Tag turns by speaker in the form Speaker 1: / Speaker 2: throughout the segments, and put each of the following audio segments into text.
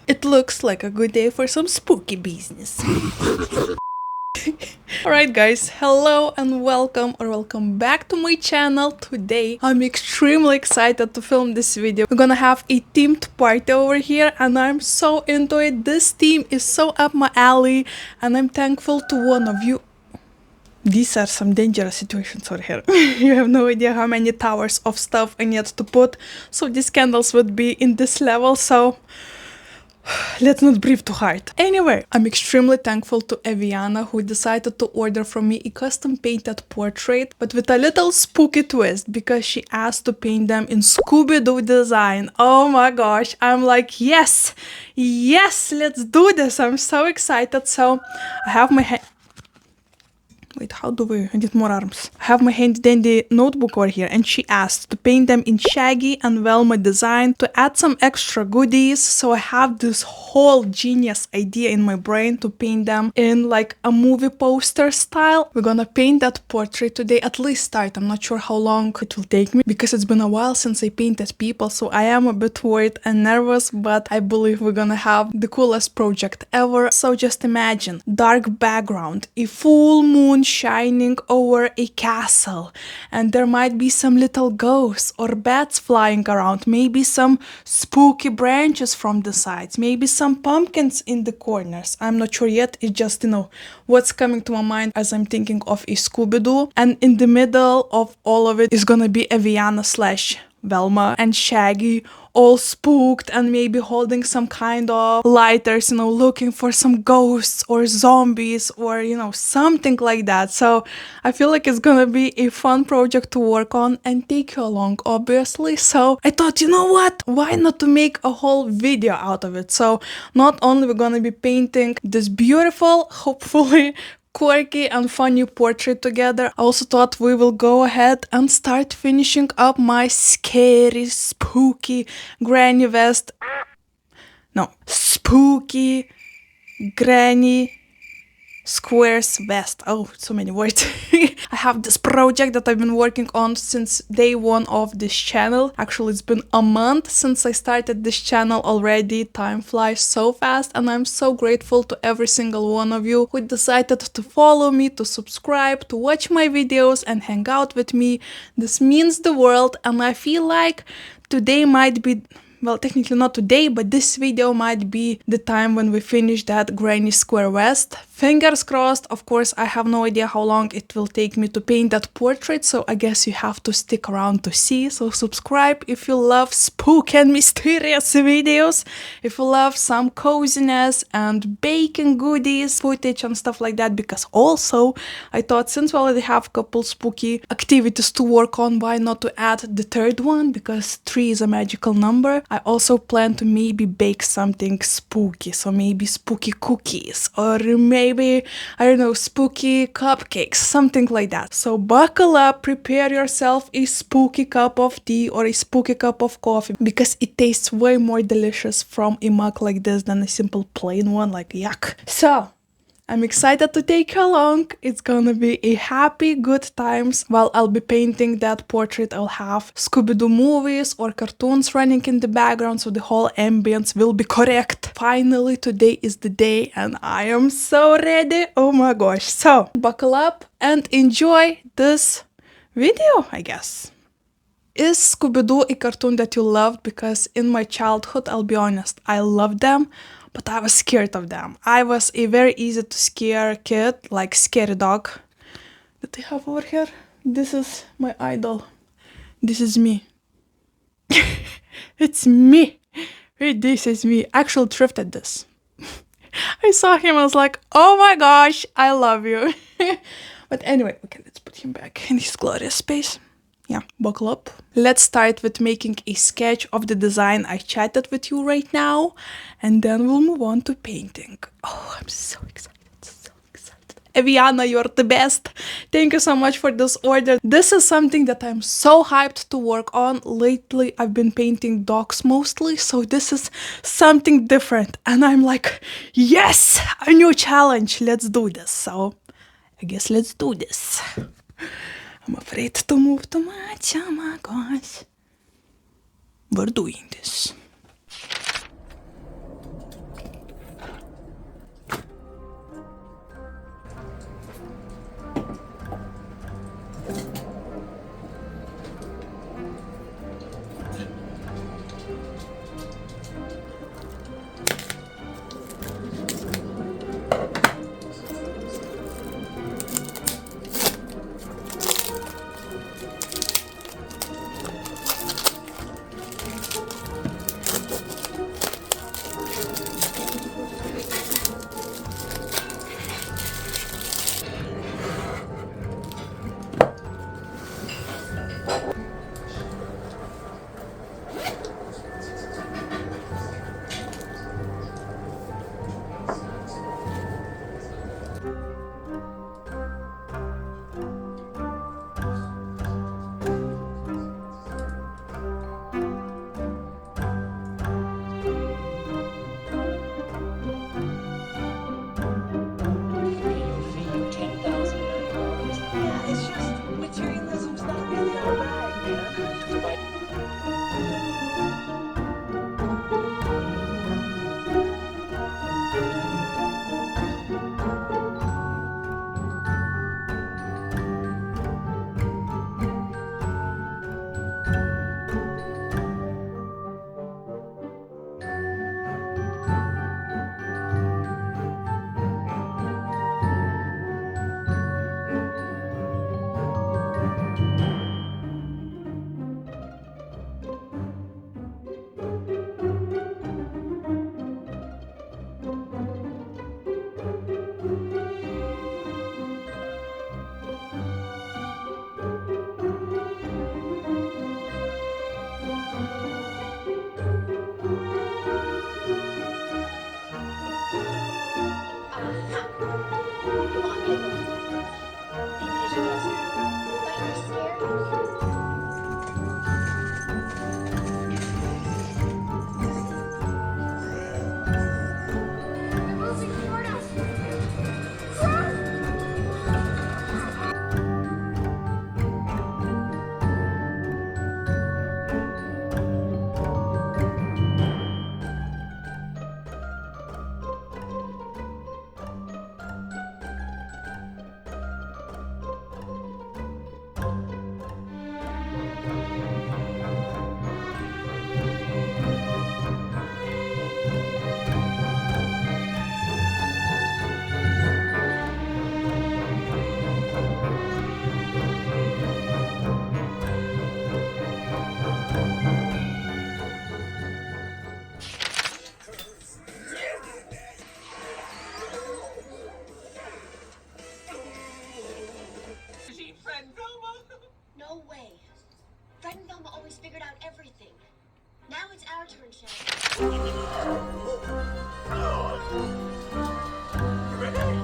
Speaker 1: It looks like a good day for some spooky business. Alright guys, hello and welcome back to my channel. Today I'm extremely excited to film this video. We're gonna have a themed party over here and I'm so into it. This theme is so up my alley and I'm thankful to one of you. These are some dangerous situations over here. You have no idea how many towers of stuff I need to put so these candles would be in this level, so let's not breathe too hard. Anyway, I'm extremely thankful to Aviana who decided to order from me a custom painted portrait, but with a little spooky twist because she asked to paint them in Scooby-Doo design. Oh my gosh, I'm like, yes, let's do this. I'm so excited. So I have my Wait, how do we get more arms? I have my handy dandy notebook over here and she asked to paint them in Shaggy and Velma design to add some extra goodies. So I have this whole genius idea in my brain to paint them in like a movie poster style. We're gonna paint that portrait today, at least start. I'm not sure how long it will take me because it's been a while since I painted people. So I am a bit worried and nervous, but I believe we're gonna have the coolest project ever. So just imagine, dark background, a full moon shining over a castle, and there might be some little ghosts or bats flying around, maybe some spooky branches from the sides, maybe some pumpkins in the corners. I'm not sure yet, it's just, what's coming to my mind as I'm thinking of a Scooby-Doo, and in the middle of all of it is gonna be Aviana slash Velma and Shaggy, all spooked and maybe holding some kind of lighters, looking for some ghosts or zombies or, something like that. So I feel like it's gonna be a fun project to work on and take you along, obviously. So I thought, you know what? Why not to make a whole video out of it? So not only we're gonna be painting this beautiful, hopefully quirky and funny portrait together, I also thought we will go ahead and start finishing up my scary, spooky granny vest. No, spooky granny squares vest. Oh, so many words. I have this project that I've been working on since day one of this channel. Actually, it's been a month since I started this channel already. Time flies so fast and I'm so grateful to every single one of you who decided to follow me, to subscribe, to watch my videos and hang out with me. This means the world and I feel like today might be, well, technically not today, but this video might be the time when we finish that granny square vest. Fingers crossed. Of course, I have no idea how long it will take me to paint that portrait, so I guess you have to stick around to see. So subscribe if you love spooky and mysterious videos, if you love some coziness and baking goodies, footage and stuff like that, because also I thought since we already have a couple spooky activities to work on, why not to add the third one, because 3 is a magical number. I also plan to maybe bake something spooky, so maybe spooky cookies or maybe, I don't know, spooky cupcakes, something like that. So buckle up, prepare yourself a spooky cup of tea or a spooky cup of coffee because it tastes way more delicious from a mug like this than a simple plain one, like yuck. So I'm excited to take you along. It's gonna be a happy, good times. While I'll be painting that portrait, I'll have Scooby-Doo movies or cartoons running in the background, so the whole ambience will be correct. Finally, today is the day and I am so ready. Oh my gosh. So, buckle up and enjoy this video, I guess. Is Scooby-Doo a cartoon that you loved? Because in my childhood, I'll be honest, I loved them, but I was scared of them. I was a very easy to scare kid, like scary dog. That I have over here. This is my idol. This is me. It's me. This is me. I actually thrifted this. I saw him, I was like, oh my gosh, I love you. But anyway, okay, let's put him back in his glorious space. Yeah, buckle up. Let's start with making a sketch of the design I chatted with you right now, and then we'll move on to painting. Oh, I'm so excited, so excited. Aviana, you're the best. Thank you so much for this order. This is something that I'm so hyped to work on. Lately, I've been painting dogs mostly, so this is something different. And I'm like, yes, a new challenge. Let's do this. So I guess let's do this. I'm afraid to move too much. Oh my gosh. We're doing this.
Speaker 2: No way. Fred and Velma always figured out everything. Now it's our turn, Shelly.
Speaker 3: You ready?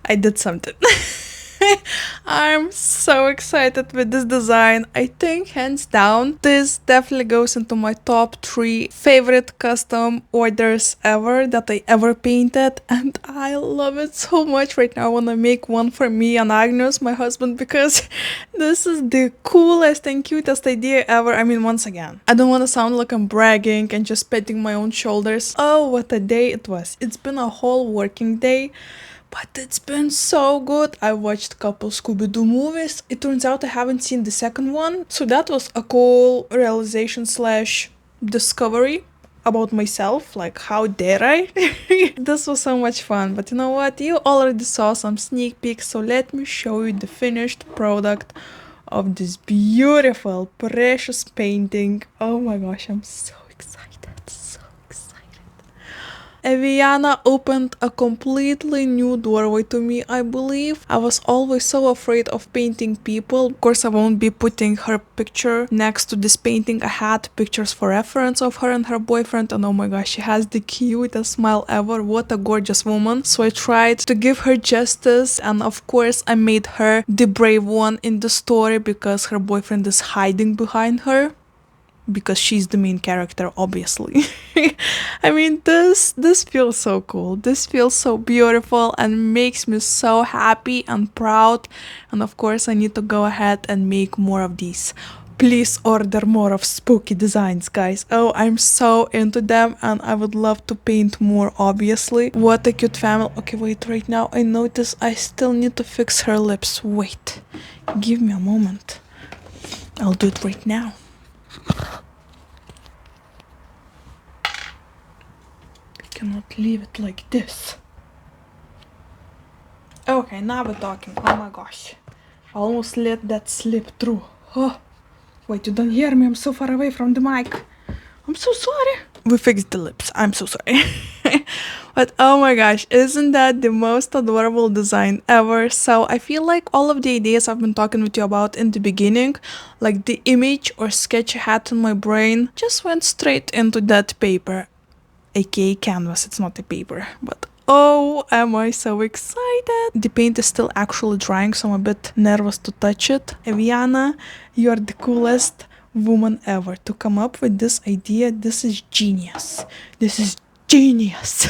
Speaker 1: I did something. I'm so excited with this design. I think hands down, this definitely goes into my top 3 favorite custom orders ever that I ever painted, and I love it so much. Right now I want to make one for me and Agnes, my husband, because this is the coolest and cutest idea ever. I mean, once again, I don't want to sound like I'm bragging and just patting my own shoulders. Oh, what a day it was. It's been a whole working day, but it's been so good. I watched a couple Scooby-Doo movies. It turns out I haven't seen the second one. So that was a cool realization slash discovery about myself. Like, how dare I? This was so much fun. But you know what? You already saw some sneak peeks. So let me show you the finished product of this beautiful, precious painting. Oh my gosh, I'm so excited. Eviana opened a completely new doorway to me, I believe. I was always so afraid of painting people. Of course, I won't be putting her picture next to this painting. I had pictures for reference of her and her boyfriend, and oh my gosh, she has the cutest smile ever. What a gorgeous woman. So I tried to give her justice, and of course, I made her the brave one in the story because her boyfriend is hiding behind her. Because she's the main character, obviously. I mean, this feels so cool. This feels so beautiful and makes me so happy and proud. And of course, I need to go ahead and make more of these. Please order more of spooky designs, guys. Oh, I'm so into them and I would love to paint more, obviously. What a cute family. Okay, wait, right now I notice I still need to fix her lips. Wait, give me a moment. I'll do it right now. Cannot leave it like this. Okay, now we're talking. Oh my gosh. I almost let that slip through. Oh, wait, you don't hear me? I'm so far away from the mic. I'm so sorry. We fixed the lips. I'm so sorry. But oh my gosh, isn't that the most adorable design ever? So I feel like all of the ideas I've been talking with you about in the beginning, like the image or sketch I had in my brain, just went straight into that paper. aka canvas, it's not a paper, but oh, am I so excited. The paint is still actually drying, so I'm a bit nervous to touch it. Eviana, you are the coolest woman ever to come up with this idea. This is genius. This is genius.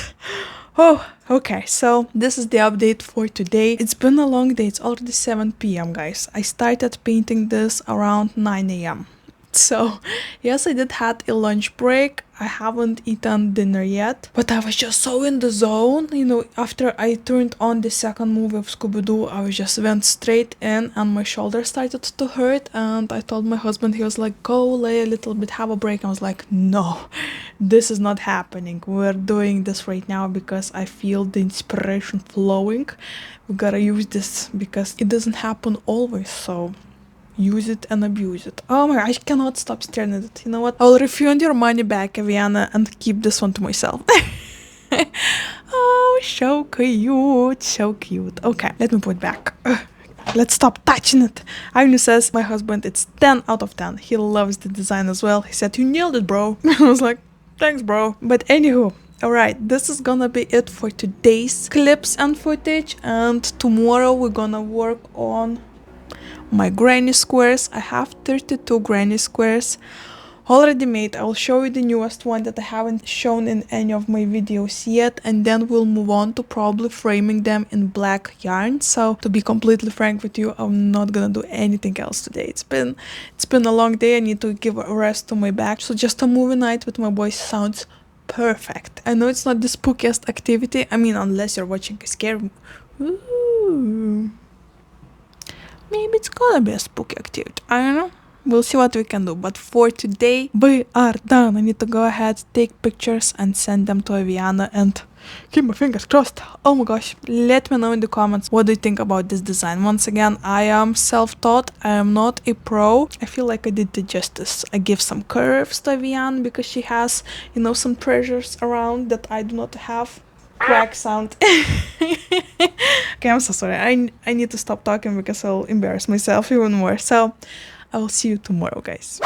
Speaker 1: Oh, okay, so this is the update for today. It's been a long day. It's already 7 p.m. guys. I started painting this around 9 a.m. So, yes, I did had a lunch break. I haven't eaten dinner yet, but I was just so in the zone. You know, after I turned on the second movie of Scooby-Doo, I just went straight in and my shoulder started to hurt. And I told my husband, he was like, go lay a little bit, have a break. I was like, no, this is not happening. We're doing this right now because I feel the inspiration flowing. We gotta use this because it doesn't happen always, so use it and abuse it. Oh my, I cannot stop staring at it. You know what? I'll refund your money back, Eviana, and keep this one to myself. Oh, so cute. So cute. Okay, let me put it back. Let's stop touching it. Agnes says, my husband, it's 10 out of 10. He loves the design as well. He said, you nailed it, bro. I was like, thanks, bro. But anywho, alright, this is gonna be it for today's clips and footage. And tomorrow we're gonna work on my granny squares. I have 32 granny squares already made. I will show you the newest one that I haven't shown in any of my videos yet, and then we'll move on to probably framing them in black yarn. So to be completely frank with you, I'm not gonna do anything else today. It's been a long day. I need to give a rest to my back, so just a movie night with my boys sounds perfect. I know it's not the spookiest activity, I mean, unless you're watching a scary ooh, maybe it's gonna be a spooky activity. I don't know. We'll see what we can do. But for today, we are done. I need to go ahead, take pictures and send them to Eviana and keep my fingers crossed. Oh my gosh. Let me know in the comments what do you think about this design. Once again, I am self-taught. I am not a pro. I feel like I did the justice. I give some curves to Eviana because she has, you know, some treasures around that I do not have. Crack sound. Okay, I'm so sorry. I need to stop talking because I'll embarrass myself even more. So I will see you tomorrow, guys.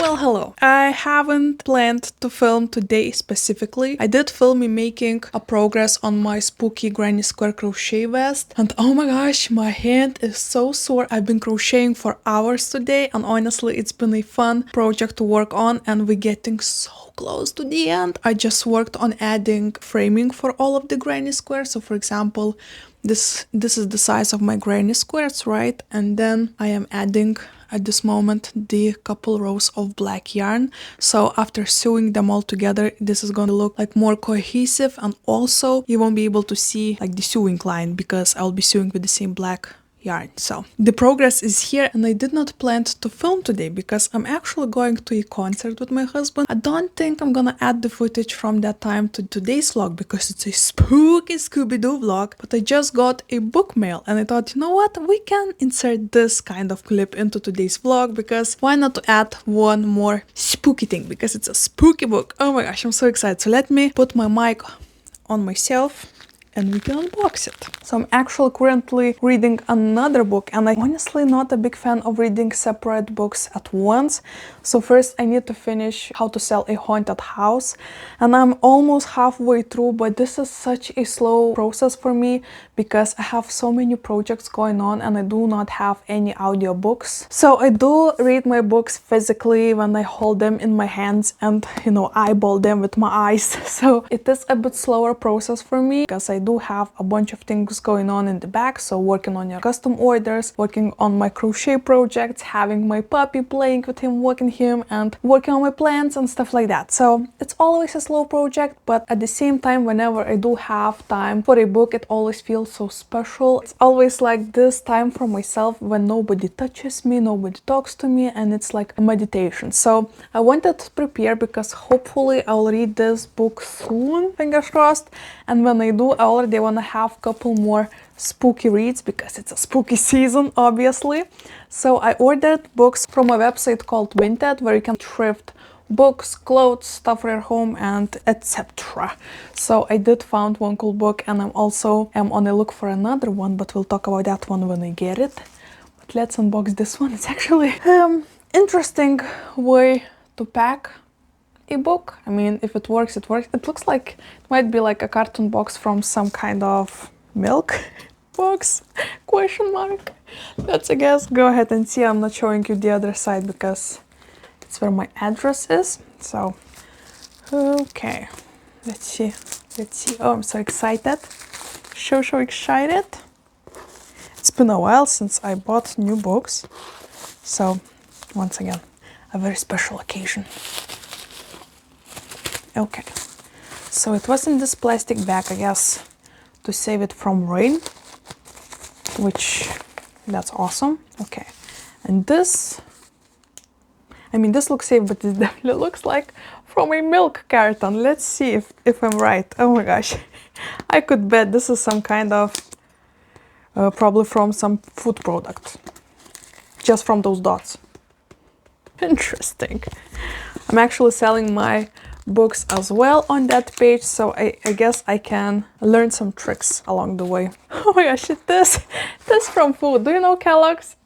Speaker 1: Well, hello. I haven't planned to film today specifically. I did film me making a progress on my spooky granny square crochet vest, and oh my gosh, my hand is so sore. I've been crocheting for hours today, and honestly it's been a fun project to work on, and we're getting so close to the end. I just worked on adding framing for all of the granny squares. So for example, this is the size of my granny squares, right? And then I am adding at this moment the couple rows of black yarn. So after sewing them all together, this is going to look like more cohesive, and also you won't be able to see like the sewing line because I'll be sewing with the same black yarn. So the progress is here, and I did not plan to film today because I'm actually going to a concert with my husband. I don't think I'm gonna add the footage from that time to today's vlog because it's a spooky Scooby-Doo vlog, but I just got a book mail and I thought, you know what, we can insert this kind of clip into today's vlog because why not to add one more spooky thing, because it's a spooky book. Oh my gosh, I'm so excited. So let me put my mic on myself and we can unbox it. So I'm actually currently reading another book, and I'm honestly not a big fan of reading separate books at once. So first I need to finish How to Sell a Haunted House, and I'm almost halfway through, but this is such a slow process for me because I have so many projects going on and I do not have any audiobooks. So I do read my books physically when I hold them in my hands and, you know, eyeball them with my eyes. So it is a bit slower process for me because I do have a bunch of things going on in the back. So working on your custom orders, working on my crochet projects, having my puppy, playing with him, walking him, and working on my plants and stuff like that. So it's always a slow project, but at the same time, whenever I do have time for a book, it always feels so special. It's always like this time for myself when nobody touches me, nobody talks to me, and it's like a meditation. So I wanted to prepare because hopefully I'll read this book soon, fingers crossed, and when I do, I already want to have a couple more spooky reads because it's a spooky season, obviously. So I ordered books from a website called Vinted where you can thrift books, clothes, stuff for your home, and etc. So I did found one cool book, and I'm also on the look for another one, but we'll talk about that one when I get it. But let's unbox this one. It's actually interesting way to pack a book. I mean, if it works, it works. It looks like it might be like a carton box from some kind of milk box, question mark. That's a guess. Go ahead and see. I'm not showing you the other side because it's where my address is. So, okay, let's see. Oh, I'm so excited. So excited. It's been a while since I bought new books. So, once again, a very special occasion. Okay, so it was in this plastic bag, I guess, to save it from rain, which, that's awesome. Okay, and this, I mean, this looks safe, but it definitely looks like from a milk carton. Let's see if I'm right. Oh my gosh, I could bet this is some kind of, probably from some food product, just from those dots. Interesting. I'm actually selling my books as well on that page, so I guess I can learn some tricks along the way. Oh my gosh, this from food. Do you know Kellogg's?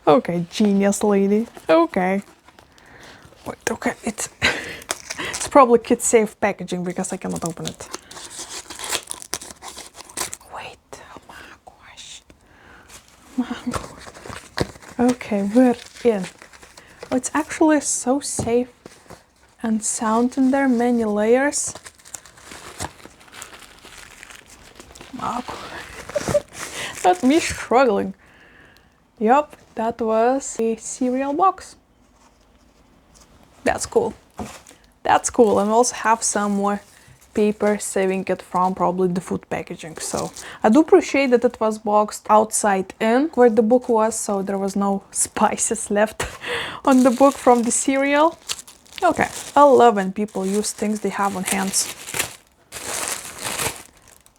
Speaker 1: Okay, genius lady. Okay. Wait, okay, it's probably kid safe packaging because I cannot open it. Wait, oh my gosh. Okay, we're in. Oh, it's actually so safe and sound in there, many layers. Wow. That's me struggling. Yup, that was a cereal box. That's cool. That's cool. And we also have some more paper saving it from probably the food packaging. So I do appreciate that it was boxed outside in where the book was, so there was no spices left on the book from the cereal. Okay, I love when people use things they have on hands.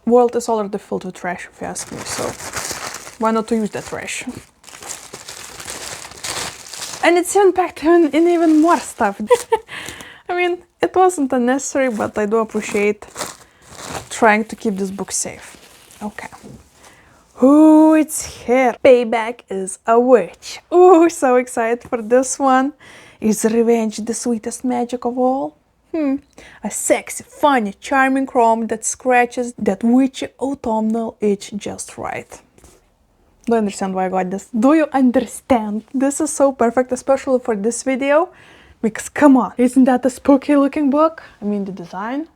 Speaker 1: World is already filled with trash, if you ask me, so why not to use that trash? And it's even packed in even more stuff. I mean, it wasn't unnecessary, but I do appreciate trying to keep this book safe. Okay. Oh, it's here. Payback is a witch. Oh, so excited for this one. Is revenge the sweetest magic of all? A sexy, funny, charming chrome that scratches that witchy autumnal itch just right. Do you understand why I got this? Do you understand? This is so perfect, especially for this video. Because come on, isn't that a spooky looking book? I mean, the design.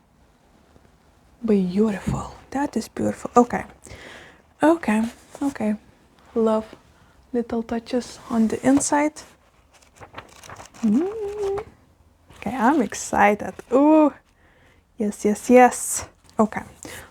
Speaker 1: Beautiful. That is beautiful. Okay. Okay. Love little touches on the inside. Okay, I'm excited. Ooh. Yes. Okay.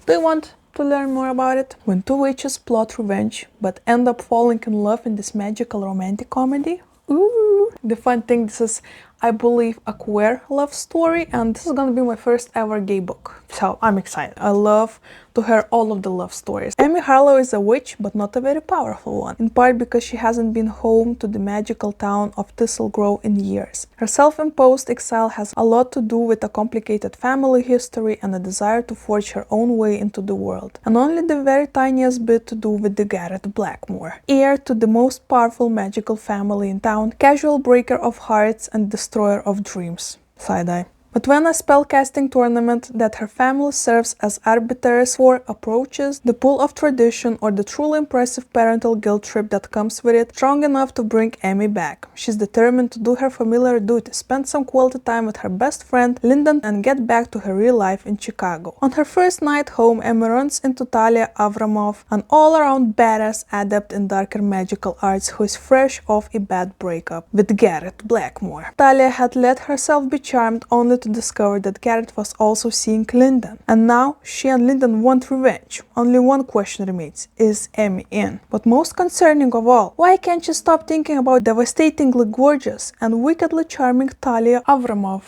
Speaker 1: Do you want to learn more about it? When two witches plot revenge but end up falling in love in this magical romantic comedy? Ooh. The fun thing, this is, I believe, a queer love story, and this is gonna be my first ever gay book. So I'm excited. I love to hear all of the love stories. Amy Harlow is a witch, but not a very powerful one, in part because she hasn't been home to the magical town of Thistle Grove in years. Her self-imposed exile has a lot to do with a complicated family history and a desire to forge her own way into the world, and only the very tiniest bit to do with the Garrett Blackmore, heir to the most powerful magical family in town, casual breaker of hearts and destroyer of dreams. Side-eye. But when a spellcasting tournament that her family serves as arbiters for approaches, the pull of tradition or the truly impressive parental guilt trip that comes with it strong enough to bring Amy back. She's determined to do her familiar duty, spend some quality time with her best friend Lyndon and get back to her real life in Chicago. On her first night home, Amy runs into Talia Avramov, an all-around badass adept in darker magical arts who is fresh off a bad breakup with Garrett Blackmore. Talia had let herself be charmed only to discover that Garrett was also seeing Lyndon. And now she and Lyndon want revenge. Only one question remains: is Amy in? But most concerning of all, why can't she stop thinking about devastatingly gorgeous and wickedly charming Talia Avramov?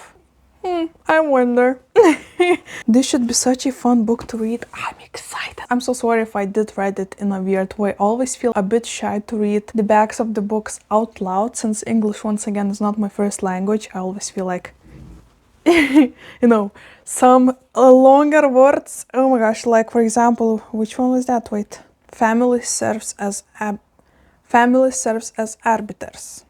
Speaker 1: I wonder. This should be such a fun book to read. I'm excited. I'm so sorry if I did read it in a weird way. I always feel a bit shy to read the backs of the books out loud, since English, once again, is not my first language. I always feel like some longer words. Oh my gosh, like for example, which one was that? Wait. Family serves as arbiters.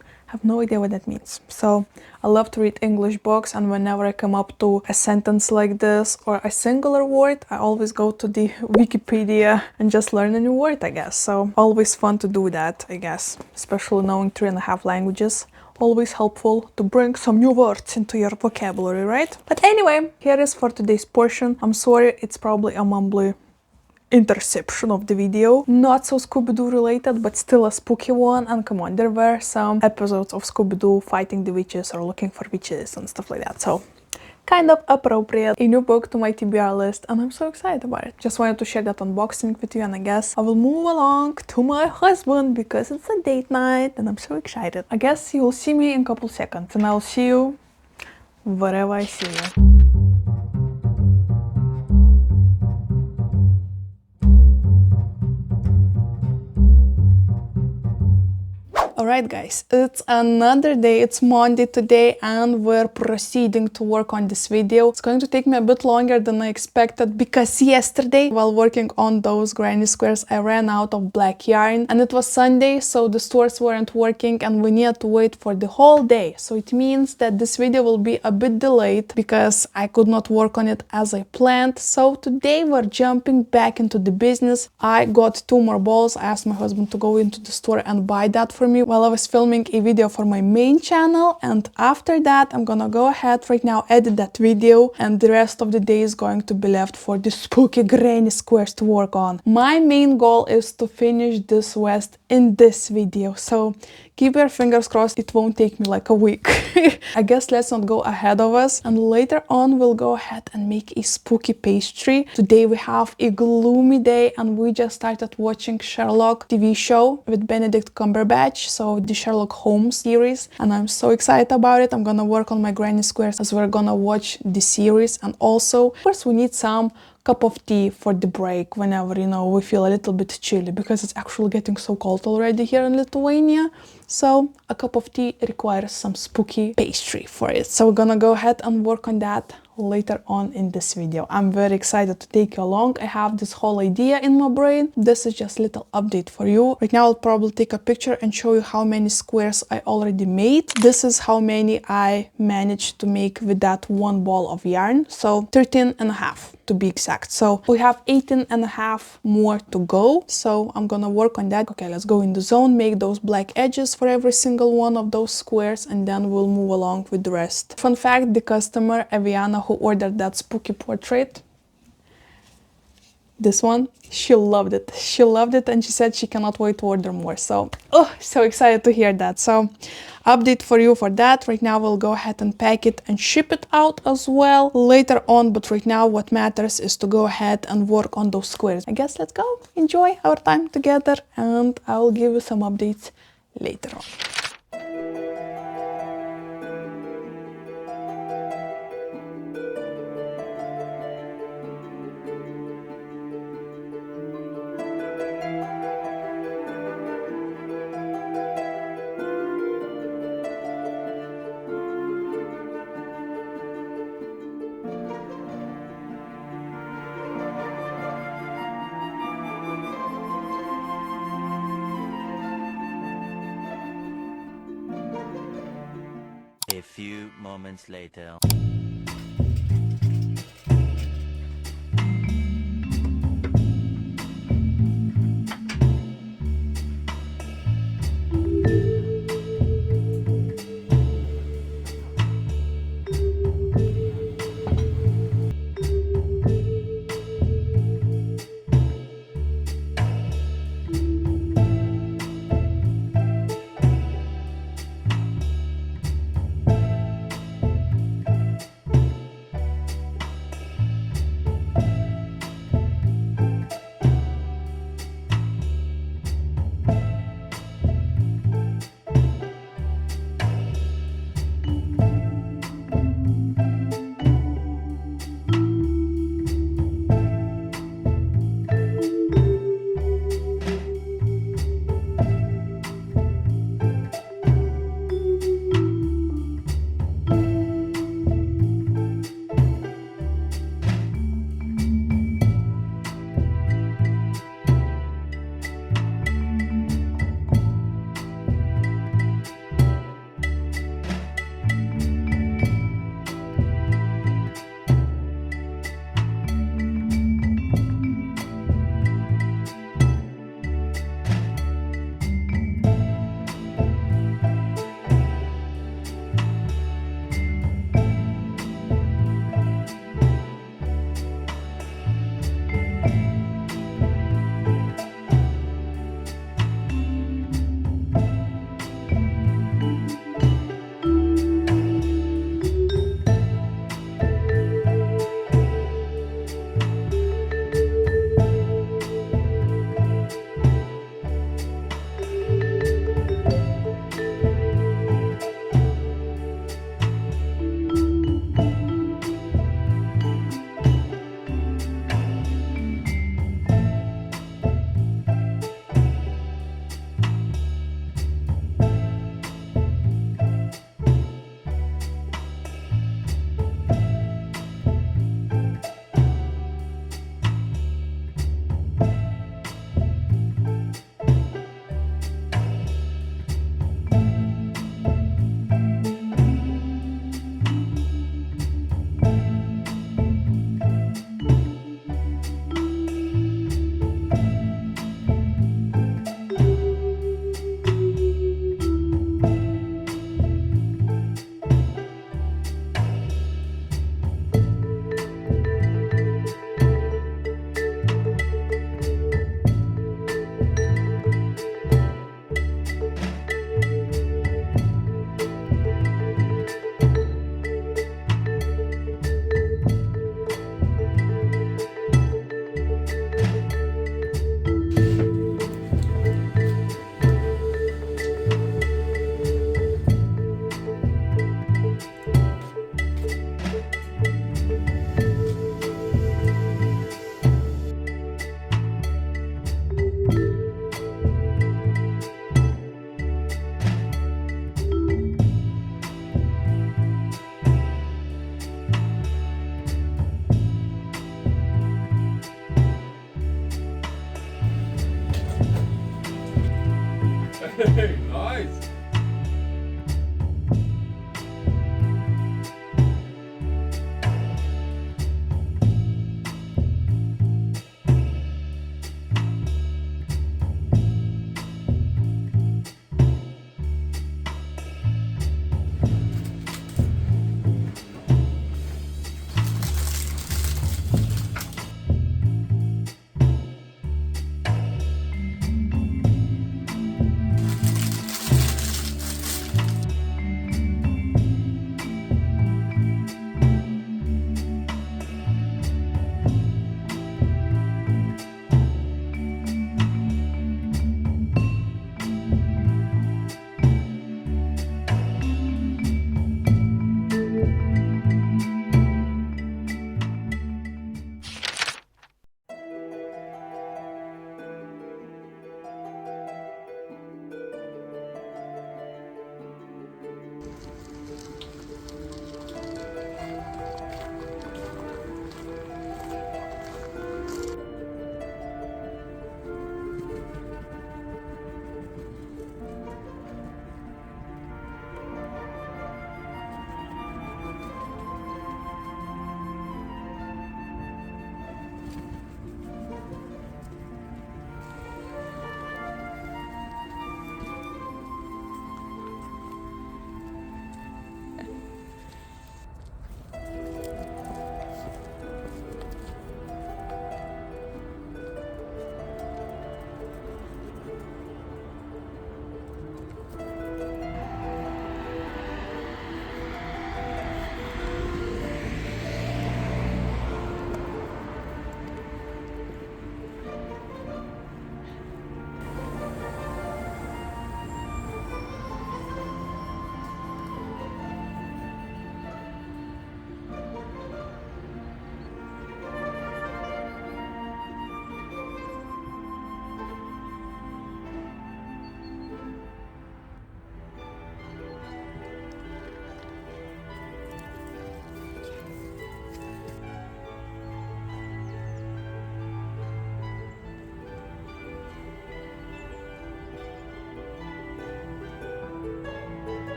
Speaker 1: I have no idea what that means. So I love to read English books, and whenever I come up to a sentence like this or a singular word, I always go to the Wikipedia and just learn a new word, I guess. So always fun to do that, I guess, especially knowing 3.5 languages. Always helpful to bring some new words into your vocabulary, right? But anyway, here is for today's portion. I'm sorry, it's probably a mumbly interception of the video. Not so Scooby-Doo related, but still a spooky one. And come on, there were some episodes of Scooby-Doo fighting the witches or looking for witches and stuff like that. So kind of appropriate. A new book to my TBR list, and I'm so excited about it. Just wanted to share that unboxing with you, and I guess I will move along to my husband because it's a date night and I'm so excited. I guess you will see me in a couple seconds, and I'll see you wherever I see you. Alright guys, it's another day, it's Monday today, and we're proceeding to work on this video. It's going to take me a bit longer than I expected because yesterday, while working on those granny squares, I ran out of black yarn, and it was Sunday, so the stores weren't working and we needed to wait for the whole day. So it means that this video will be a bit delayed because I could not work on it as I planned. So today we're jumping back into the business. I got 2 more balls. I asked my husband to go into the store and buy that for me while I was filming a video for my main channel, and after that I'm gonna go ahead right now, edit that video, and the rest of the day is going to be left for the spooky granny squares to work on. My main goal is to finish this vest in this video, so keep your fingers crossed it won't take me like a week. I guess let's not go ahead of us, and later on we'll go ahead and make a spooky pastry. Today we have a gloomy day, and we just started watching Sherlock TV show with Benedict Cumberbatch, so the Sherlock Holmes series, and I'm so excited about it. I'm gonna work on my granny squares as we're gonna watch the series, and also of course we need some cup of tea for the break whenever, we feel a little bit chilly, because it's actually getting so cold already here in Lithuania. So a cup of tea requires some spooky pastry for it. So we're gonna go ahead and work on that later on in this video. I'm very excited to take you along. I have this whole idea in my brain. This is just a little update for you. Right now I'll probably take a picture and show you how many squares I already made. This is how many I managed to make with that one ball of yarn. So 13 and a half to be exact. So we have 18 and a half more to go. So I'm gonna work on that. Okay, let's go in the zone, make those black edges for every single one of those squares, and then we'll move along with the rest. Fun fact, the customer Aviana who ordered that spooky portrait, this one, she loved it. She loved it and she said she cannot wait to order more. So, oh, so excited to hear that. So, update for you for that. Right now we'll go ahead and pack it and ship it out as well later on. But right now what matters is to go ahead and work on those squares. I guess let's go enjoy our time together and I'll give you some updates later on.
Speaker 3: A few moments later.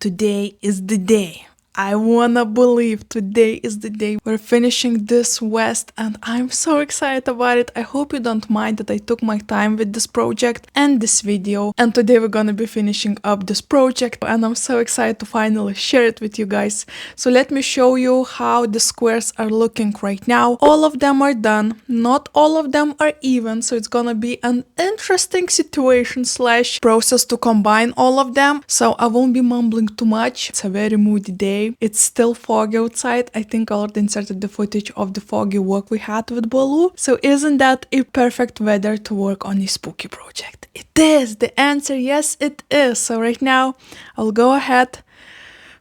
Speaker 1: today is the day. I wanna believe today is the day we're finishing this vest, and I'm so excited about it. I hope you don't mind that I took my time with this project and this video, and today we're gonna be finishing up this project, and I'm so excited to finally share it with you guys. So let me show you how the squares are looking right now. All of them are done, not all of them are even, so it's gonna be an interesting situation slash process to combine all of them. So I won't be mumbling too much. It's a very moody day. It's still foggy outside. I think I already inserted the footage of the foggy walk we had with Baloo. So isn't that a perfect weather to work on a spooky project? It is! The answer, yes it is. So right now I'll go ahead,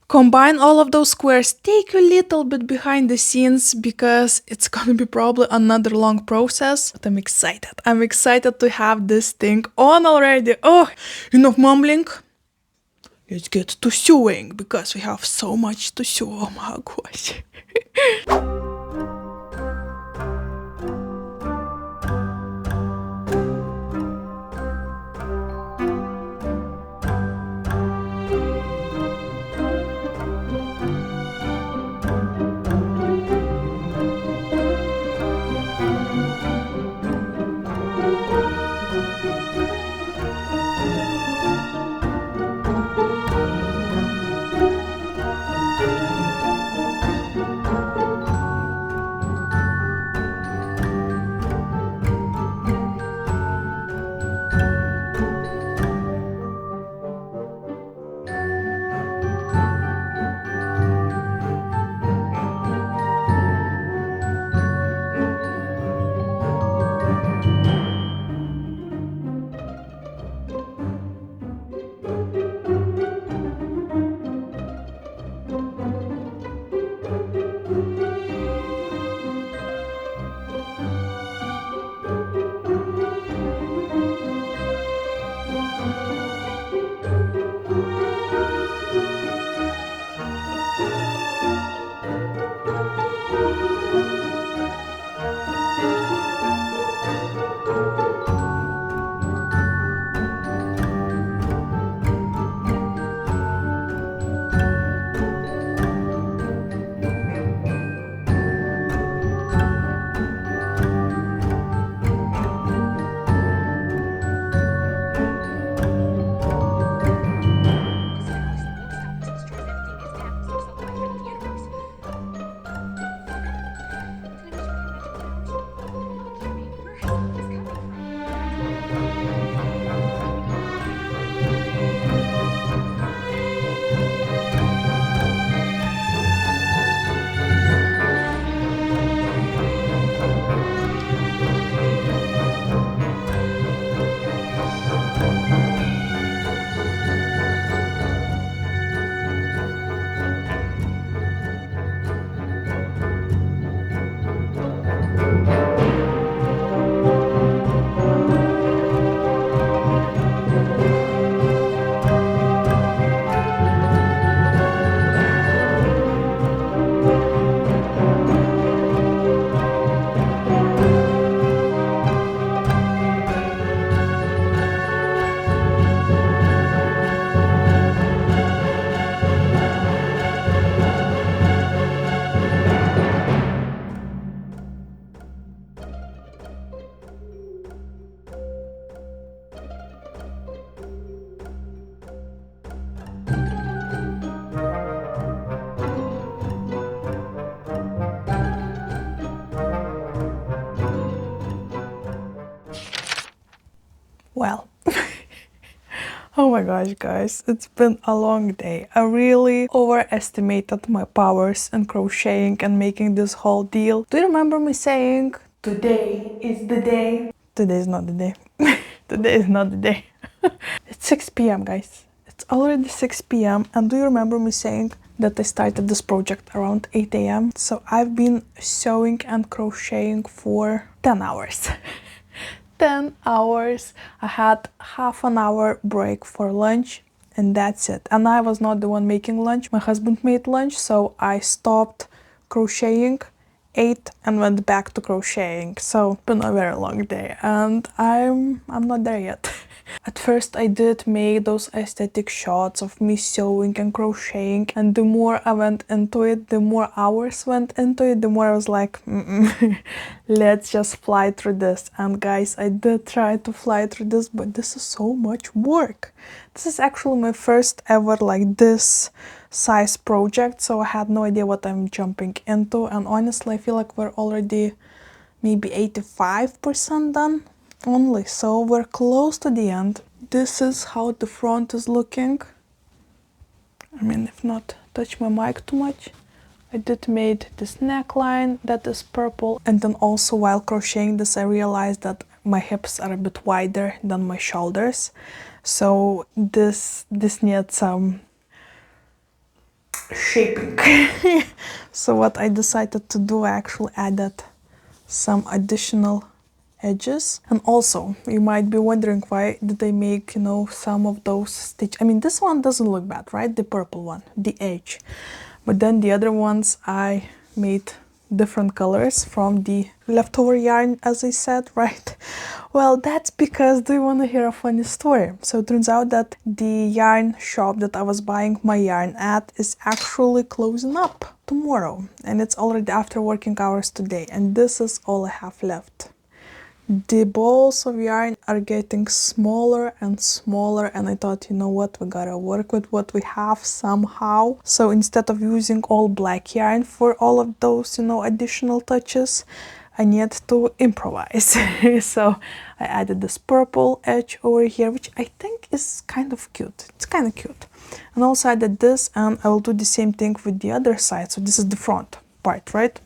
Speaker 1: combine all of those squares, take a little bit behind the scenes because it's gonna be probably another long process. But I'm excited. I'm excited to have this thing on already. Oh, enough mumbling. Let's get to sewing because we have so much to sew. Oh my gosh. Well, oh my gosh, guys, it's been a long day. I really overestimated my powers in crocheting and making this whole deal. Do you remember me saying, today is the day? Today is not the day. Today is not the day. It's 6 p.m. guys. It's already 6 p.m. and do you remember me saying that I started this project around 8 a.m. So I've been sewing and crocheting for 10 hours. 10 hours. I had half an hour break for lunch and that's it. And I was not the one making lunch. My husband made lunch, so I stopped crocheting, ate and went back to crocheting. So it's been a very long day and I'm not there yet. At first I did make those aesthetic shots of me sewing and crocheting, and the more I went into it, the more hours went into it, the more I was like, let's just fly through this. And guys, I did try to fly through this, but this is so much work. This is actually my first ever like this size project, so I had no idea what I'm jumping into, and honestly I feel like we're already maybe 85% done only, so we're close to the end. This is how the front is looking. I mean, if not touch my mic too much. I did made this neckline that is purple, and then also while crocheting this I realized that my hips are a bit wider than my shoulders, so this needs some shaping. So what I decided to do, I actually added some additional edges. And also you might be wondering, why did I make, you know, some of those stitch. I mean, this one doesn't look bad, right? The purple one, the edge. But then the other ones I made different colors from the leftover yarn, as I said, right? Well, that's because, do you want to hear a funny story? So it turns out that the yarn shop that I was buying my yarn at is actually closing up tomorrow, and it's already after working hours today, and this is all I have left. The balls of yarn are getting smaller and smaller, and I thought, you know what, we gotta work with what we have somehow. So instead of using all black yarn for all of those, you know, additional touches, I need to improvise. So I added this purple edge over here, which I think is kind of cute. It's kind of cute. And also I did this, and I will do the same thing with the other side. So this is the front part, right?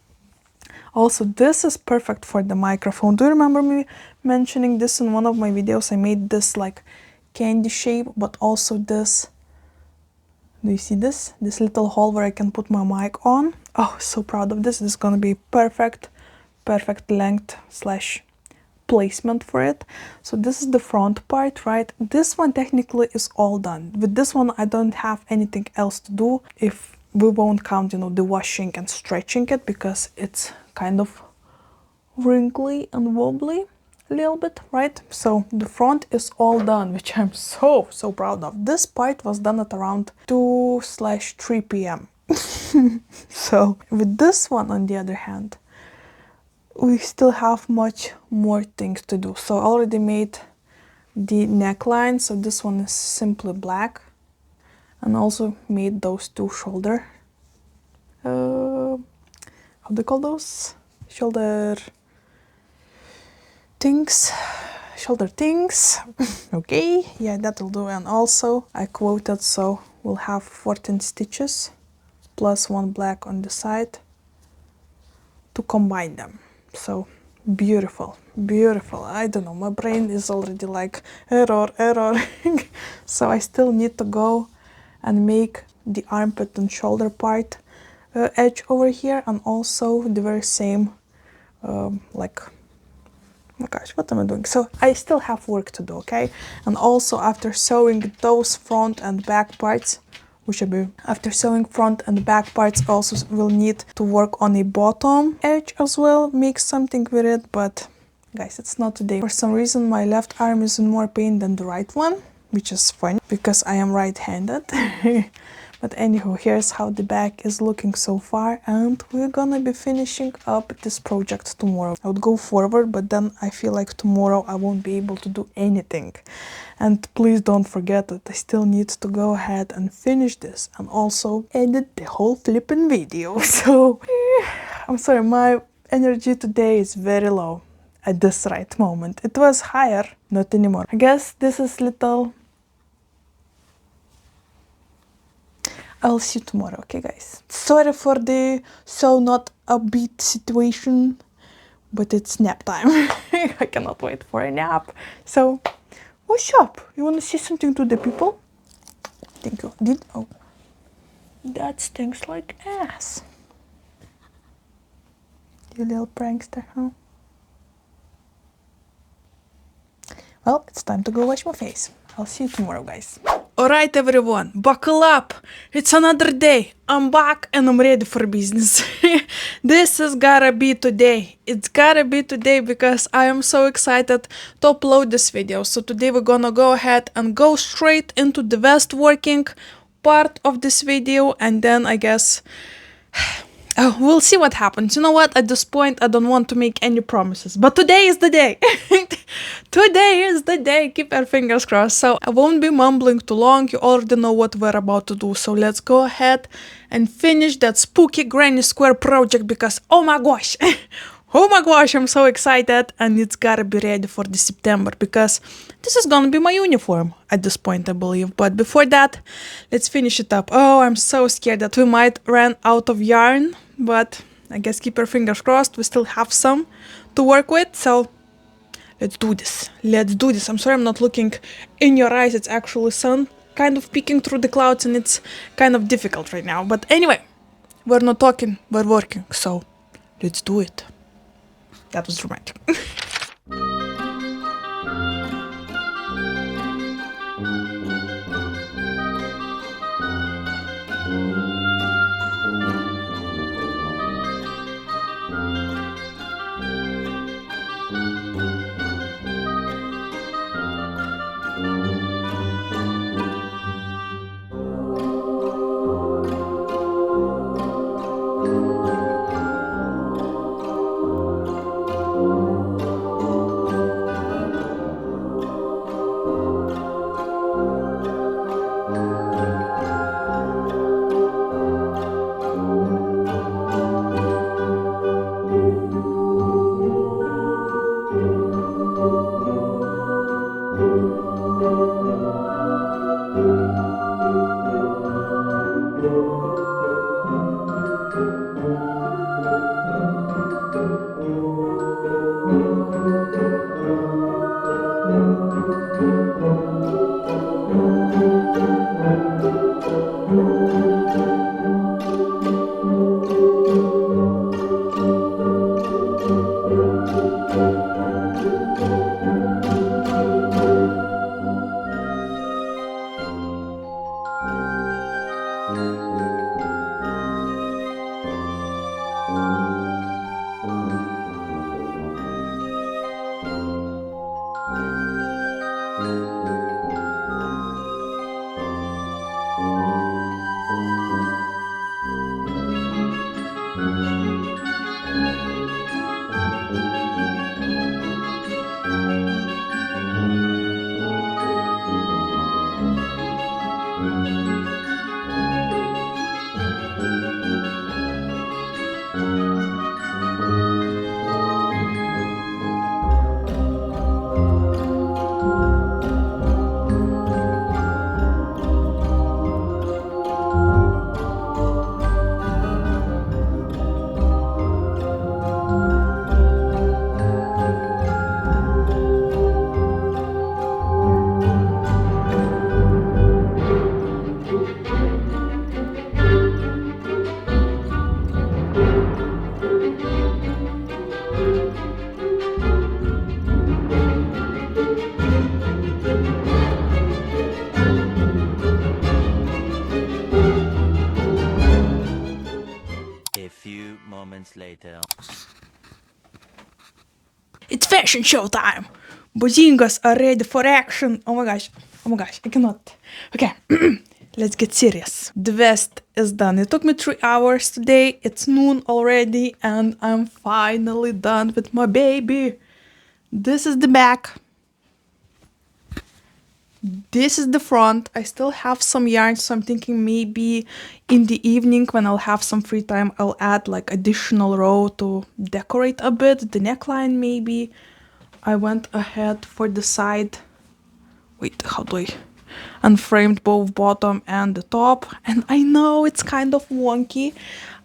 Speaker 1: Also, this is perfect for the microphone. Do you remember me mentioning this in one of my videos? I made this like candy shape, but also this. Do you see this? This little hole where I can put my mic on. Oh, so proud of this. This is gonna be perfect length slash placement for it. So this is the front part, right? This one technically is all done. With this one, I don't have anything else to do, if we won't count, you know, the washing and stretching it, because it's kind of wrinkly and wobbly a little bit, right? So the front is all done, which I'm so proud of. This part was done at around 2/3 p.m. So with this one, on the other hand, we still have much more things to do. So I already made the neckline, so this one is simply black, and also made those two shoulder how do you call those? Shoulder things. Okay, yeah, that'll do. And also I quoted, so we'll have 14 stitches plus one black on the side to combine them. So beautiful. I don't know, my brain is already like error. So I still need to go and make the armpit and shoulder part edge over here, and also the very same like, oh my gosh, what am I doing? So I still have work to do, okay? And also after sewing those front and back parts, after sewing front and back parts, also will need to work on a bottom edge as well, make something with it. But guys, it's not today. For some reason my left arm is in more pain than the right one, which is funny because I am right-handed. But anywho, here's how the back is looking so far, and we're gonna be finishing up this project tomorrow. I would go forward, but then I feel like tomorrow I won't be able to do anything. And please don't forget that I still need to go ahead and finish this and also edit the whole flipping video. So I'm sorry, my energy today is very low at this right moment. It was higher, not anymore. I guess this is little. I'll see you tomorrow, okay guys? Sorry for the so not upbeat situation, but it's nap time. I cannot wait for a nap. So, what's up? You wanna say something to the people? Thank you. Oh, that stinks like ass. You little prankster, huh? Well, it's time to go wash my face. I'll see you tomorrow, guys. Alright everyone, buckle up! It's another day. I'm back and I'm ready for business. This is gotta be today. It's gotta be today because I am so excited to upload this video. So today we're gonna go ahead and go straight into the best working part of this video, and then I guess we'll see what happens. You know what? At this point, I don't want to make any promises. But today is the day. Today is the day. Keep our fingers crossed. So I won't be mumbling too long. You already know what we're about to do. So let's go ahead and finish that spooky granny square project because, oh my gosh. Oh my gosh, I'm so excited. And it's gotta be ready for the September because this is gonna be my uniform at this point, I believe. But before that, let's finish it up. Oh, I'm so scared that we might run out of yarn. But I guess keep your fingers crossed. We still have some to work with. So let's do this. Let's do this. I'm sorry I'm not looking in your eyes. It's actually sun kind of peeking through the clouds and it's kind of difficult right now. But anyway, we're not talking, we're working. So let's do it. That was dramatic.
Speaker 3: A few moments later.
Speaker 1: It's fashion show time. Bozingas are ready for action. Oh my gosh, I cannot. Okay, let's get serious. The vest is done. It took me 3 hours today. It's noon already and I'm finally done with my baby. This is the back. This is the front. I still have some yarn, so I'm thinking maybe in the evening when I'll have some free time, I'll add like additional row to decorate a bit. The neckline maybe. I went ahead for the side. Wait, how do I unframed both bottom and the top? And I know it's kind of wonky.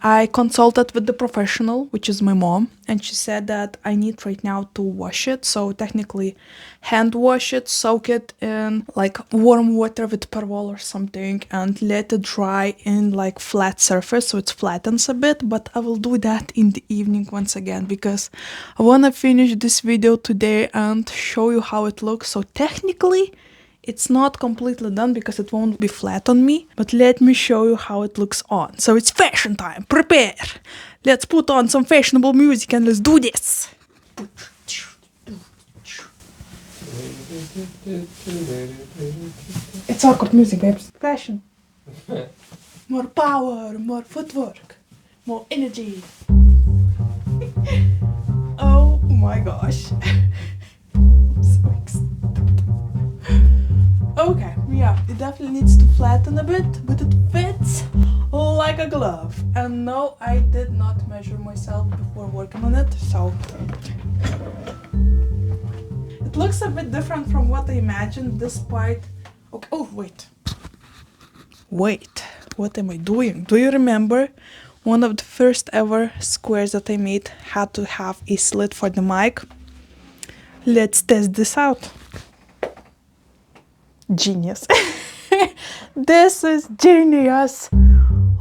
Speaker 1: I consulted with the professional, which is my mom, and she said that I need right now to wash it. So technically hand wash it, soak it in like warm water with perwoll or something and let it dry in like flat surface so it flattens a bit. But I will do that in the evening once again because I want to finish this video today and show you how it looks. So technically It's not completely done because it won't be flat on me, but let me show you how it looks on. So it's fashion time, prepare! Let's put on some fashionable music and let's do this! It's awkward music, babes. Fashion. More power, more footwork, more energy. Oh my gosh. I'm so excited. Okay, yeah, it definitely needs to flatten a bit, but it fits like a glove. And no, I did not measure myself before working on it, so it looks a bit different from what I imagined. This part. Okay. Oh, wait. Wait. What am I doing? Do you remember one of the first ever squares that I made had to have a slit for the mic? Let's test this out. Genius. This is genius.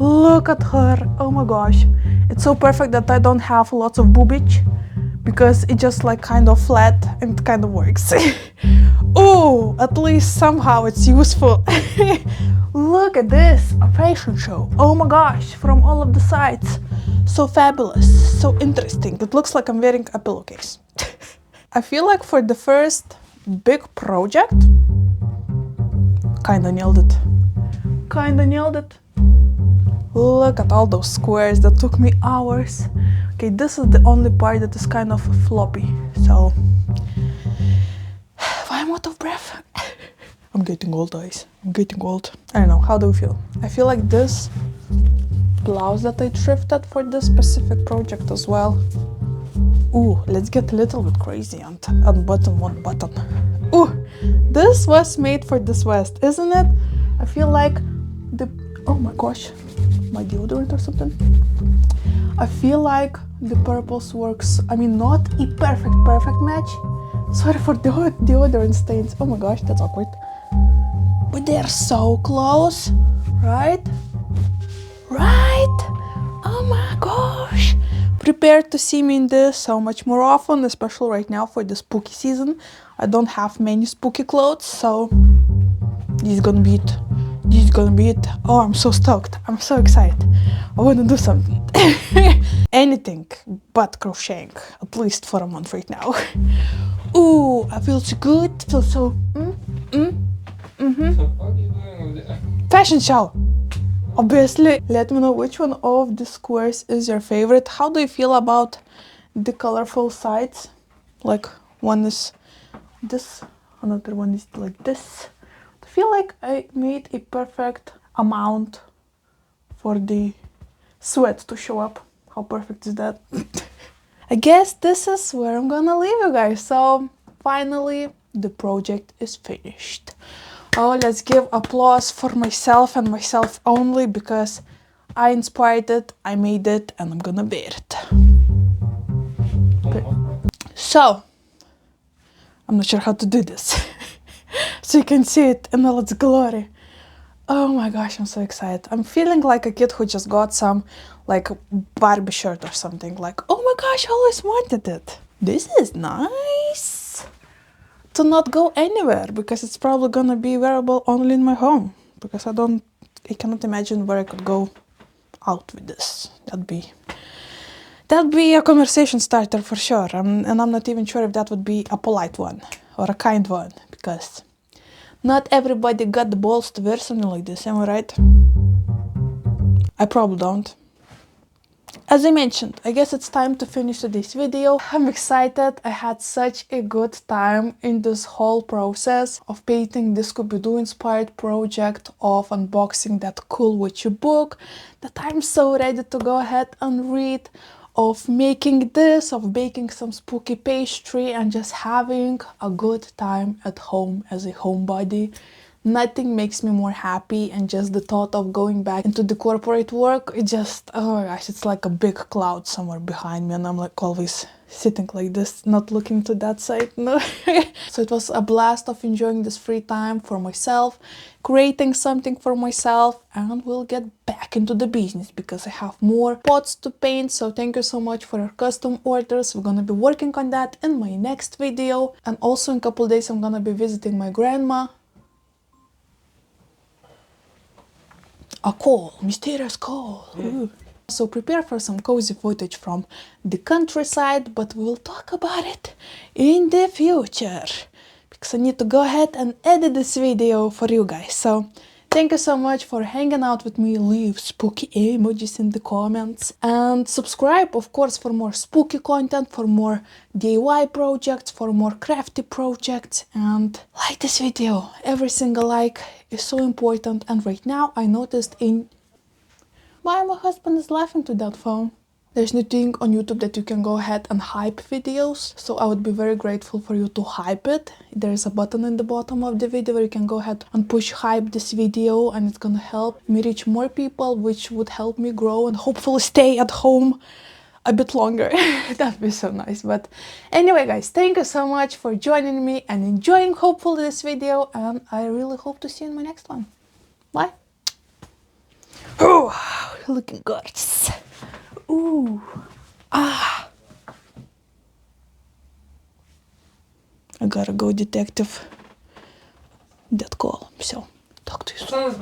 Speaker 1: Look at her. Oh my gosh. It's so perfect that I don't have lots of boobage because it just like kind of flat and kind of works. Oh, at least somehow it's useful. Look at this, a fashion show. Oh my gosh, from all of the sides. So fabulous, so interesting. It looks like I'm wearing a pillowcase. I feel like for the first big project, kinda nailed it. Kinda nailed it. Look at all those squares that took me hours. Okay, this is the only part that is kind of floppy, so I'm out of breath. I'm getting old, guys. I'm getting old. I don't know, how do you feel? I feel like this blouse that I thrifted for this specific project as well. Ooh, let's get a little bit crazy and unbutton one button. Ooh, this was made for this vest, isn't it? I feel like oh my gosh, my deodorant or something. I feel like the purples works, I mean, not a perfect match. Sorry for the deodorant stains. Oh my gosh, that's awkward. But they're so close, right? Right? Oh my gosh. Prepare to see me in this so much more often, especially right now for the spooky season. I don't have many spooky clothes, so this is gonna be it. This is gonna be it. Oh, I'm so stoked. I'm so excited. I wanna do something. Anything but crocheting, at least for a month right now. Ooh, I feel so good. Feel so. Fashion show. Obviously. Let me know which one of the squares is your favorite. How do you feel about the colorful sides? Like one is this, another one is like this. I feel like I made a perfect amount for the sweat to show up. How perfect is that? I guess this is where I'm gonna leave you guys. So finally the project is finished. Oh, let's give applause for myself and myself only, because I inspired it, I made it, and I'm gonna wear it. So I'm not sure how to do this. So you can see it in all its glory. Oh my gosh, I'm so excited. I'm feeling like a kid who just got some like Barbie shirt or something. Like, oh my gosh, I always wanted it. This is nice. To not go anywhere, because it's probably gonna be wearable only in my home. Because I cannot imagine where I could go out with this. That'd be a conversation starter for sure. And I'm not even sure if that would be a polite one or a kind one, because not everybody got the balls to wear something like this, am I right? I probably don't. As I mentioned, I guess it's time to finish today's video. I'm excited. I had such a good time in this whole process of painting the Scooby-Doo inspired project, of unboxing that Cool Witchy book that I'm so ready to go ahead and read, of making this, of baking some spooky pastry, and just having a good time at home as a homebody. Nothing makes me more happy, and just the thought of going back into the corporate work, it just, oh my gosh, it's like a big cloud somewhere behind me, and I'm like always sitting like this, not looking to that side, no. So it was a blast of enjoying this free time for myself, creating something for myself, and we'll get back into the business because I have more pots to paint. So thank you so much for your custom orders. We're gonna be working on that in my next video, and also in a couple days I'm gonna be visiting my grandma. A call, mysterious call. Ooh. So prepare for some cozy footage from the countryside, but we'll talk about it in the future. Because I need to go ahead and edit this video for you guys. So thank you so much for hanging out with me. Leave spooky emojis in the comments. And subscribe, of course, for more spooky content, for more DIY projects, for more crafty projects. And like this video. Every single like is so important. And right now I noticed why my husband is laughing to that phone. There's no thing on YouTube that you can go ahead and hype videos, so I would be very grateful for you to hype it. There's a button in the bottom of the video where you can go ahead and push hype this video, and it's gonna help me reach more people, which would help me grow and hopefully stay at home a bit longer. That'd be so nice. But anyway guys, thank you so much for joining me and enjoying hopefully this video, and I really hope to see you in my next one. Bye. Oh, looking gorgeous. Ooh. Ah. I gotta go detective that call. So, talk to you soon.